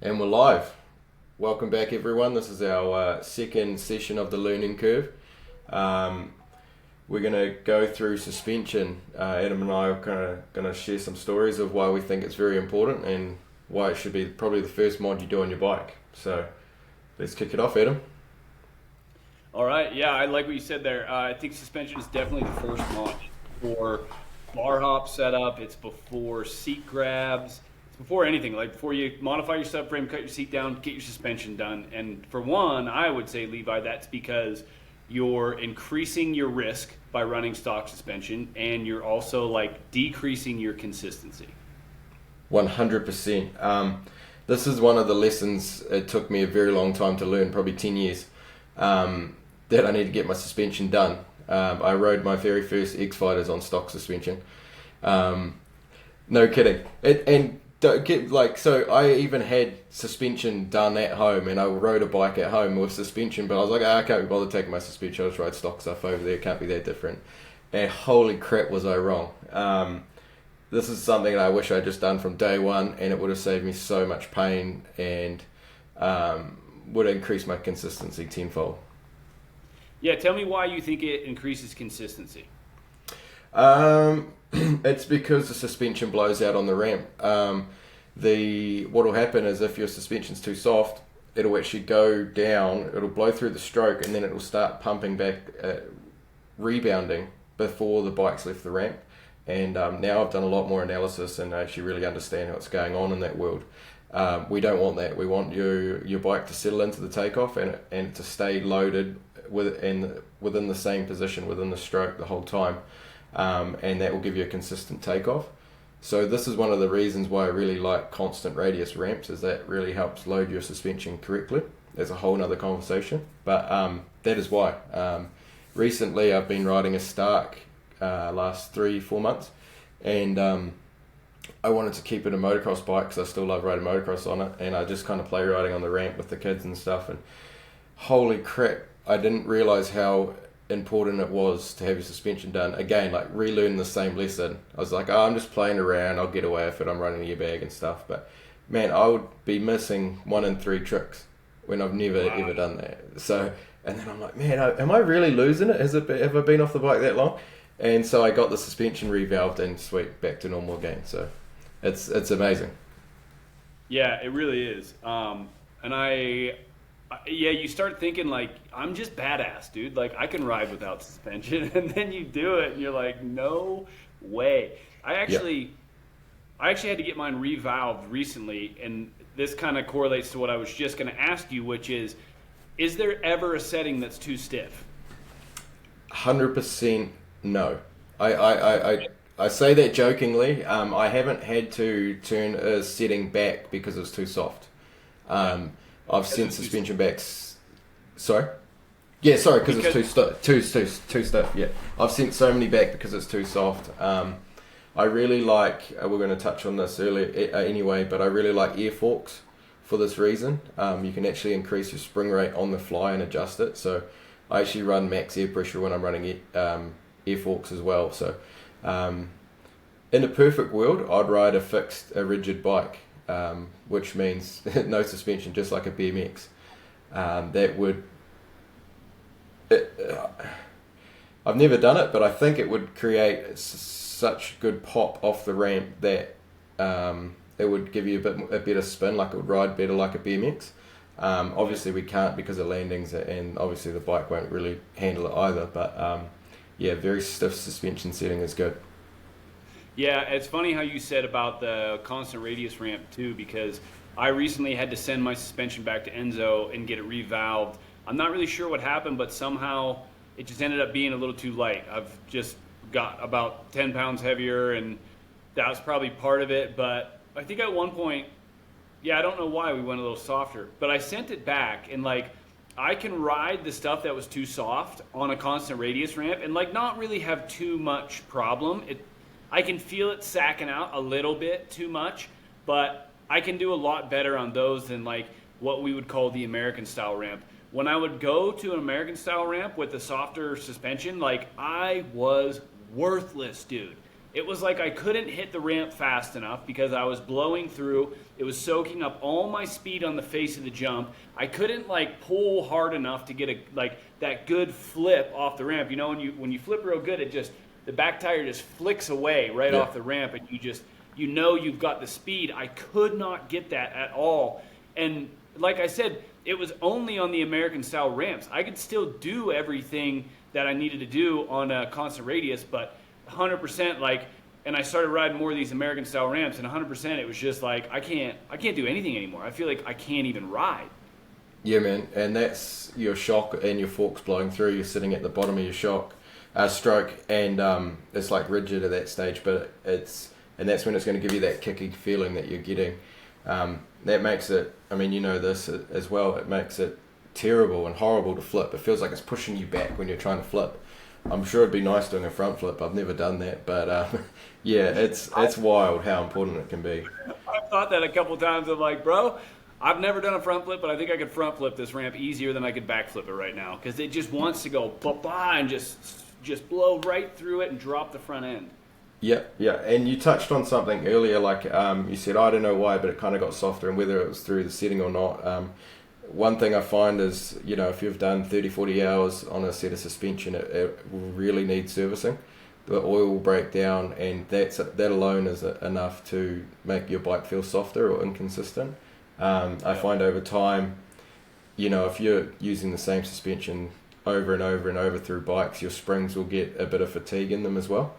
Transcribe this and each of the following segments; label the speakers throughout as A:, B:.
A: And we're live. Welcome back, everyone. This is our second session of the learning curve. Um, we're going to go through suspension. Adam and I are going to share some stories of why we think it's very important and why it should be probably the first mod you do on your bike. So let's kick it off, Adam.
B: All right, yeah, I like what you said there. I think suspension is definitely the first launch for bar hop setup. It's before seat grabs. It's before anything. Like before you modify your subframe, cut your seat down, get your suspension done. And for one, I would say, Levi, that's because you're increasing your risk by running stock suspension, and you're also like decreasing your consistency.
A: 100%. This is one of the lessons it took me a very long time to learn, probably 10 years. That I need to get my suspension done. I rode my very first X Fighters on stock suspension. No kidding. And don't get so I even had suspension done at home, and I rode a bike at home with suspension. But I was like, I can't be bothered taking my suspension. I'll just ride stock stuff over there. It can't be that different. And holy crap, was I wrong. This is something that I wish I'd just done from day one, and it would have saved me so much pain and would increase my consistency tenfold.
B: Yeah, tell me why you think it increases consistency.
A: It's because the suspension blows out on the ramp. What will happen is if your suspension's too soft, it'll actually go down, it'll blow through the stroke, and then it will start pumping back, rebounding before the bike's left the ramp. And now I've done a lot more analysis and I actually really understand what's going on in that world. We don't want that. We want your bike to settle into the takeoff and to stay loaded within the same position within the stroke the whole time, and that will give you a consistent takeoff. So this is one of the reasons why I really like constant radius ramps, is that really helps load your suspension correctly. There's a whole nother conversation, but that is why. Recently I've been riding a Stark last 3-4 months, and I wanted to keep it a motocross bike because I still love riding motocross on it, and I just kind of play riding on the ramp with the kids and stuff, and holy crap, I didn't realise how important it was to have your suspension done. Again, like relearn the same lesson. I was like, I'm just playing around, I'll get away with it, I'm running the airbag and stuff, but man, I would be missing 1 in 3 tricks when I've never ever done that. So, and then I'm like, man, am I really losing it? Have I been off the bike that long? And so I got the suspension revalved and sweet, back to normal again. So it's amazing.
B: Yeah, it really is. Yeah, you start thinking like, I'm just badass, dude. Like I can ride without suspension, and then you do it, and you're like, no way. I actually had to get mine revalved recently, and this kind of correlates to what I was just going to ask you, which is there ever a setting that's too stiff?
A: 100% no. I say that jokingly. I haven't had to turn a setting back because it's too soft. I've sent suspension backs. Sorry? Yeah, sorry, because it's too stiff. Yeah, I've sent so many back because it's too soft. I really like. We're going to touch on this earlier anyway, but I really like air forks for this reason. You can actually increase your spring rate on the fly and adjust it. So I actually run max air pressure when I'm running air forks as well. So in a perfect world, I'd ride a rigid bike. Which means no suspension, just like a BMX. I've never done it, but I think it would create such good pop off the ramp that it would give you a better spin, like it would ride better like a BMX. Obviously we can't because of landings, and obviously the bike won't really handle it either, but yeah, very stiff suspension setting is good.
B: Yeah, it's funny how you said about the constant radius ramp too, because I recently had to send my suspension back to Enzo and get it revalved. I'm not really sure what happened, but somehow it just ended up being a little too light. I've just got about 10 pounds heavier, and that was probably part of it. But I think at one point, yeah, I don't know why we went a little softer, but I sent it back, and like I can ride the stuff that was too soft on a constant radius ramp and like not really have too much problem. I can feel it sacking out a little bit too much, but I can do a lot better on those than like what we would call the American style ramp. When I would go to an American style ramp with a softer suspension, like I was worthless, dude. it was like I couldn't hit the ramp fast enough because I was blowing through. It was soaking up all my speed on the face of the jump. I couldn't like pull hard enough to get that good flip off the ramp. You know, when you flip real good, the back tire just flicks away right off the ramp, and you've got the speed. I could not get that at all. And like I said, it was only on the American style ramps. I could still do everything that I needed to do on a constant radius, but 100% and I started riding more of these American style ramps, and 100% it was just like I can't do anything anymore. I feel like I can't even ride.
A: Yeah, man, and that's your shock and your forks blowing through. You're sitting at the bottom of your stroke, and it's like rigid at that stage, but that's when it's going to give you that kicky feeling that you're getting. That makes it, I mean, you know this as well, it makes it terrible and horrible to flip. It feels like it's pushing you back when you're trying to flip. I'm sure it'd be nice doing a front flip. I've never done that, but yeah, it's wild how important it can be.
B: I've thought that a couple times. I'm like, bro, I've never done a front flip, but I think I could front flip this ramp easier than I could back flip it right now, because it just wants to go ba-ba and just blow right through it and drop the front end.
A: Yeah, and you touched on something earlier, like you said, I don't know why, but it kind of got softer, and whether it was through the setting or not. One thing I find is, you know, if you've done 30, 40 hours on a set of suspension, it will really need servicing. The oil will break down, and that alone is enough to make your bike feel softer or inconsistent. I find over time, you know, if you're using the same suspension over and over and over through bikes, your springs will get a bit of fatigue in them as well.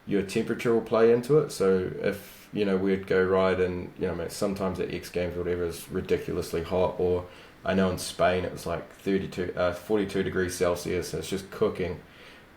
A: Your temperature will play into it. So if, you know, we'd go ride, and, you know, sometimes at X Games or whatever is ridiculously hot, or I know in Spain it was like 42 degrees Celsius, and it's just cooking.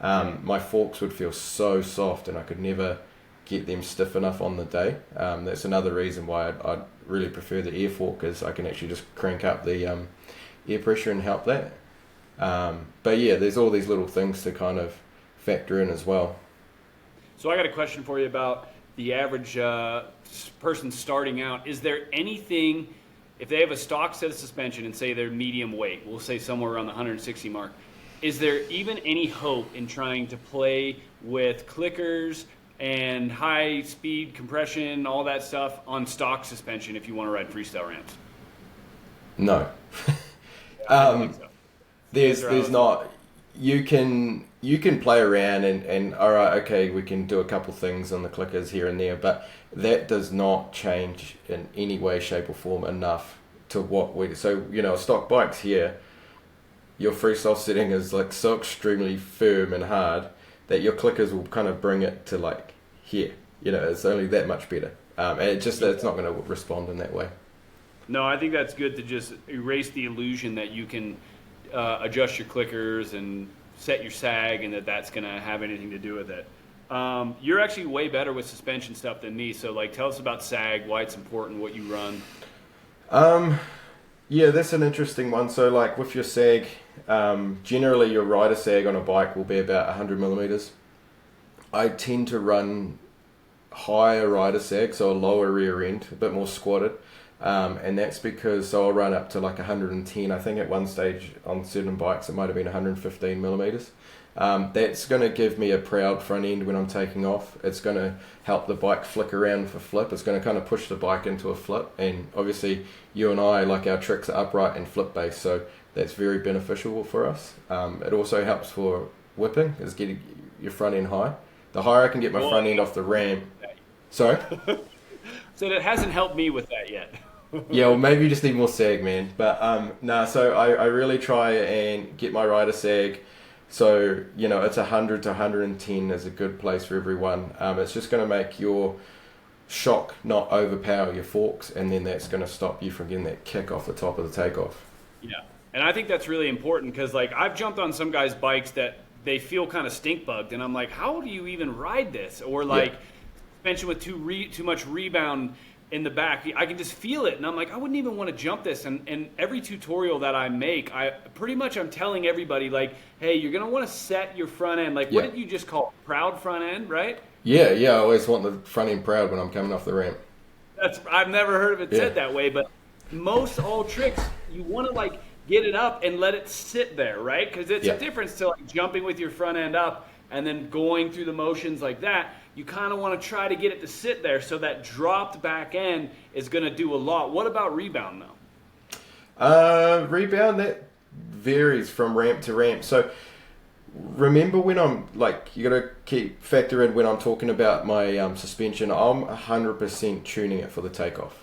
A: My forks would feel so soft, and I could never get them stiff enough on the day. That's another reason why I'd really prefer the air fork, is I can actually just crank up the air pressure and help that. But yeah, there's all these little things to kind of factor in as well.
B: So I got a question for you about the average person starting out. Is there anything, if they have a stock set of suspension and say they're medium weight, we'll say somewhere around the 160 mark, is there even any hope in trying to play with clickers and high speed compression, all that stuff on stock suspension if you want to ride freestyle ramps?
A: No.
B: I don't think so.
A: There's not. You can play around and all right, okay, we can do a couple things on the clickers here and there, but that does not change in any way, shape or form enough to what we. So, you know, stock bikes here, your freestyle setting is like so extremely firm and hard that your clickers will kind of bring it to like here. You know, it's only that much better. And it's not going to respond in that way.
B: No, I think that's good to just erase the illusion that you can adjust your clickers and set your sag, and that's going to have anything to do with it. You're actually way better with suspension stuff than me, so like tell us about sag, why it's important, what you run.
A: Yeah, that's an interesting one. So like with your sag, generally your rider sag on a bike will be about 100 millimeters. I tend to run higher rider sag, so a lower rear end, a bit more squatted. And that's because, so I'll run up to like 110. I think at one stage on certain bikes it might have been 115 millimeters. That's going to give me a proud front end when I'm taking off. It's going to help the bike flick around for flip. It's going to kind of push the bike into a flip. And obviously you and I, like our tricks are upright and flip based, so that's very beneficial for us. It also helps for whipping, is getting your front end high. The higher I can get my front end off the ramp. Sorry?
B: So it hasn't helped me with that yet.
A: Yeah, well, maybe you just need more sag, man. But so I really try and get my rider sag. So, you know, it's 100 to 110 is a good place for everyone. It's just going to make your shock not overpower your forks, and then that's going to stop you from getting that kick off the top of the takeoff.
B: Yeah, and I think that's really important because, like, I've jumped on some guys' bikes that they feel kind of stink bugged, and I'm like, how do you even ride this? Or like suspension with too much rebound in the back, I can just feel it, and I'm like, I wouldn't even want to jump this. And every tutorial that I make, I'm telling everybody, like, hey, you're gonna want to set your front end. Like, what did you just call it? Proud front end, right? Yeah.
A: I always want the front end proud when I'm coming off the ramp.
B: I've never heard of it said that way, but most all tricks, you want to like get it up and let it sit there, right? Because it's a difference to like jumping with your front end up and then going through the motions like that, you kind of want to try to get it to sit there. So that dropped back end is going to do a lot. What about rebound though?
A: Rebound, that varies from ramp to ramp. So remember when I'm like, you got to factor in when I'm talking about my suspension, I'm 100% tuning it for the takeoff.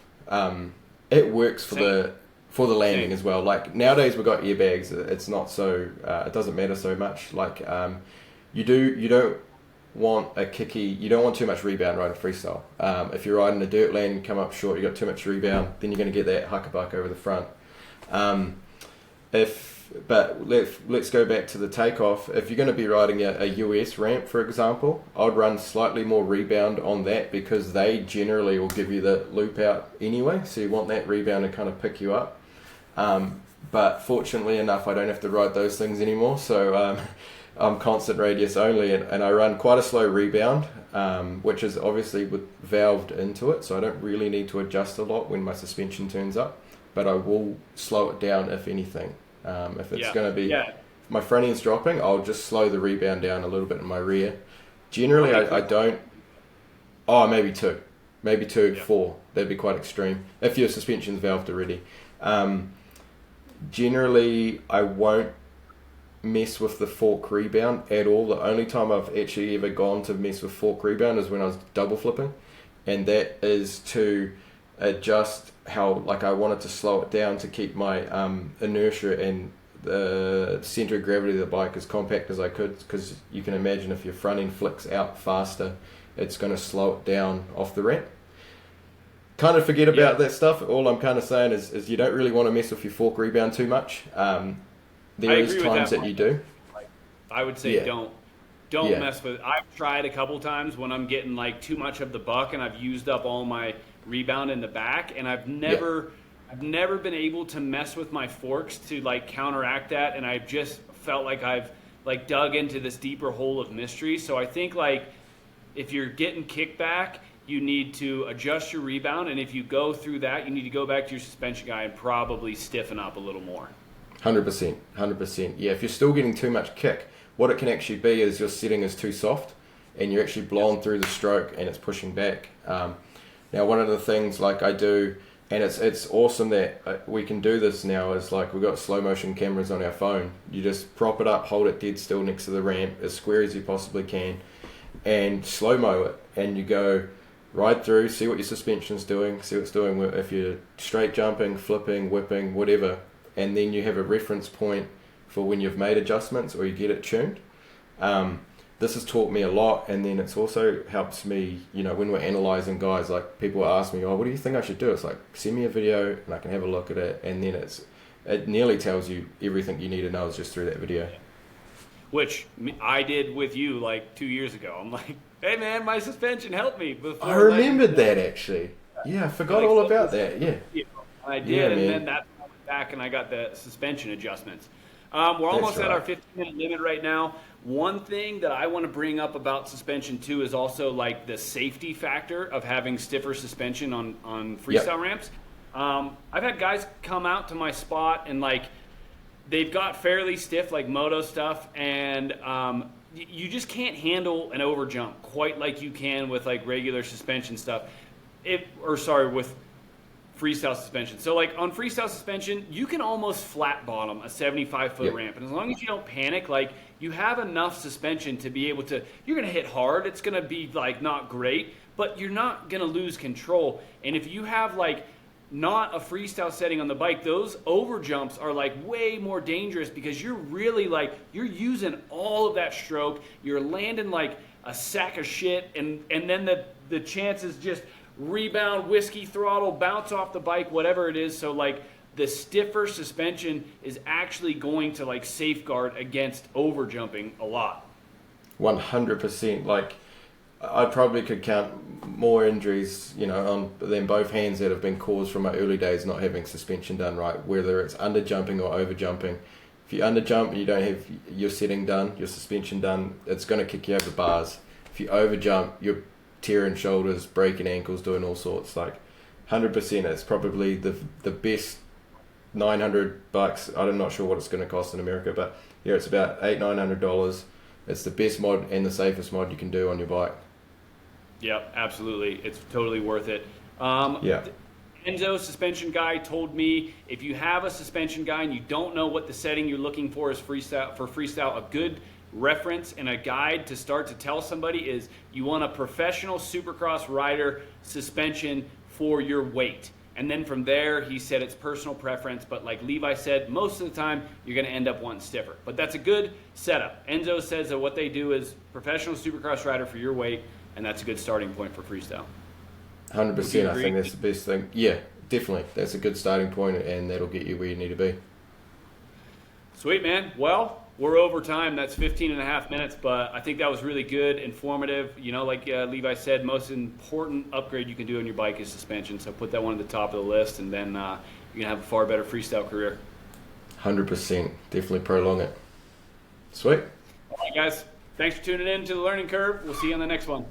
A: It works for the landing
B: Same.
A: as well. Like nowadays we've got airbags. It's not so it doesn't matter so much. Like you don't want a kicky. You don't want too much rebound riding freestyle. If you're riding a dirt lane, you come up short, you got too much rebound, then you're going to get that huckabuck over the front. But let's go back to the takeoff. If you're going to be riding a US ramp, for example, I'd run slightly more rebound on that because they generally will give you the loop out anyway. So you want that rebound to kind of pick you up. But fortunately enough, I don't have to ride those things anymore. So I'm constant radius only, and I run quite a slow rebound, which is obviously valved into it. So I don't really need to adjust a lot when my suspension turns up, but I will slow it down if anything. If it's going to be my front end's dropping, I'll just slow the rebound down a little bit in my rear. Generally, I don't. Oh, maybe two, 4. That'd be quite extreme if your suspension's valved already. Generally, I won't mess with the fork rebound at all. The only time I've actually ever gone to mess with fork rebound is when I was double flipping, and that is to adjust how, like, I wanted to slow it down to keep my inertia and the center of gravity of the bike as compact as I could, because you can imagine if your front end flicks out faster, it's going to slow it down off the ramp. Kind of forget about that stuff. All I'm kind of saying is you don't really want to mess with your fork rebound too much. There is times that you do.
B: I would say don't mess with it. I've tried a couple times when I'm getting like too much of the buck and I've used up all my rebound in the back, and I've never been able to mess with my forks to like counteract that, and I've just felt like I've like dug into this deeper hole of mystery. So I think like if you're getting kickback, you need to adjust your rebound, and if you go through that, you need to go back to your suspension guy and probably stiffen up a little more.
A: 100%. Yeah, if you're still getting too much kick, what it can actually be is your setting is too soft and you're actually blowing through the stroke and it's pushing back. Now, one of the things like I do, and it's awesome that we can do this now, is like we've got slow motion cameras on our phone. You just prop it up, hold it dead still next to the ramp, as square as you possibly can, and slow-mo it. And you go right through, see what your suspension's doing, see what it's doing if you're straight jumping, flipping, whipping, whatever. And then you have a reference point for when you've made adjustments or you get it tuned. This has taught me a lot, and then it's also helps me, you know, when we're analysing guys, like people ask me, oh, what do you think I should do? It's like, send me a video and I can have a look at it, and then it nearly tells you everything you need to know is just through that video.
B: Which I did with you like 2 years ago. I'm like, hey man, my suspension helped me.
A: I remembered that actually. Yeah, I forgot all about that. Yeah.
B: I did, and then that's when I went back and I got the suspension adjustments. We're almost at our 15-minute limit right now. One thing that I want to bring up about suspension too is also like the safety factor of having stiffer suspension on freestyle ramps. I've had guys come out to my spot and like they've got fairly stiff like moto stuff, and you just can't handle an over jump quite like you can with like regular suspension stuff. With freestyle suspension. So like on freestyle suspension, you can almost flat bottom a 75-foot ramp. And as long as you don't panic, like you have enough suspension to be able to, you're going to hit hard. It's going to be like not great, but you're not going to lose control. And if you have like not a freestyle setting on the bike, those over jumps are like way more dangerous because you're really like, you're using all of that stroke. You're landing like a sack of shit. And then the chances just rebound, whiskey throttle, bounce off the bike, whatever it is. So like the stiffer suspension is actually going to like safeguard against over jumping a lot.
A: 100%. Like I probably could count more injuries, you know, than both hands that have been caused from my early days not having suspension done right, whether it's under jumping or over jumping. If you under jump and you don't have your setting done, your suspension done, it's going to kick you over bars. If you over jump, you're tearing shoulders, breaking ankles, doing all sorts. Like 100%, it's probably the best. $900. I'm not sure what it's going to cost in America, but yeah, it's about $800-900 It's the best mod and the safest mod you can do on your bike.
B: Yep, absolutely. It's totally worth it.
A: Yeah.
B: Enzo, suspension guy, told me if you have a suspension guy and you don't know what the setting you're looking for is freestyle, a good reference and a guide to start to tell somebody is you want a professional supercross rider suspension for your weight. And then from there, he said it's personal preference, but like Levi said, most of the time you're going to end up wanting stiffer. But that's a good setup. Enzo says that what they do is professional supercross rider for your weight, and that's a good starting point for freestyle.
A: 100%. I think that's the best thing. Yeah, definitely. That's a good starting point, and that'll get you where you need to be.
B: Sweet, man. Well, we're over time. That's 15 and a half minutes, but I think that was really good, informative. You know, like Levi said, most important upgrade you can do on your bike is suspension. So put that one at the top of the list, and then you're going to have a far better freestyle career.
A: 100%. Definitely prolong it. Sweet.
B: All right, guys. Thanks for tuning in to The Learning Curve. We'll see you on the next one.